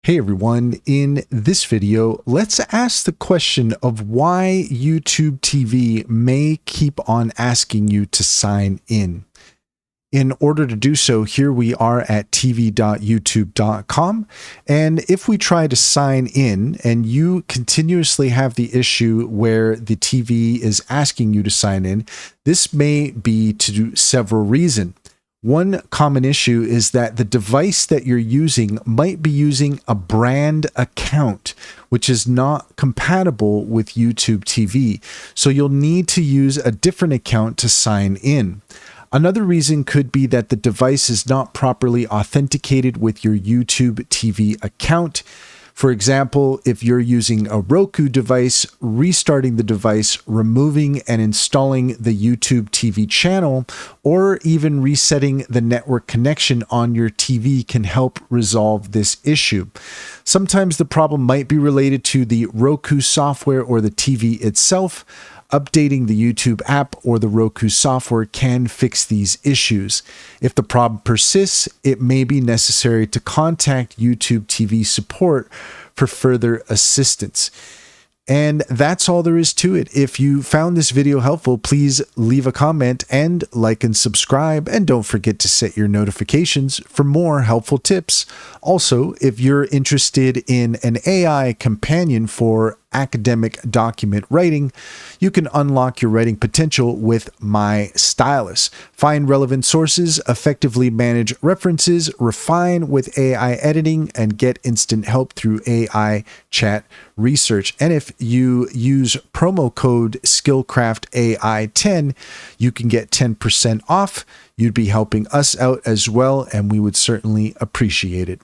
Hey everyone, in this video, let's ask the question of why YouTube TV may keep on asking you to sign in. In order to do so, here we are at tv.youtube.com, and if we try to sign in and you continuously have the issue where the TV is asking you to sign in, this may be to several reasons. One common issue is that the device that you're using might be using a brand account, which is not compatible with YouTube TV. So you'll need to use a different account to sign in. Another reason could be that the device is not properly authenticated with your YouTube TV account. For example, if you're using a Roku device, restarting the device, removing and installing the YouTube TV channel, or even resetting the network connection on your TV can help resolve this issue. Sometimes the problem might be related to the Roku software or the TV itself. Updating the YouTube app or the Roku software can fix these issues. If the problem persists, it may be necessary to contact YouTube TV support for further assistance. And that's all there is to it. If you found this video helpful, please leave a comment and like and subscribe. And don't forget to set your notifications for more helpful tips. Also, if you're interested in an AI companion for academic document writing, you can unlock your writing potential with My Stylus. Find relevant sources, effectively manage references, refine with AI editing, and get instant help through AI chat research. And if you use promo code SkillcraftAI10, you can get 10% off. You'd be helping us out as well, and we would certainly appreciate it.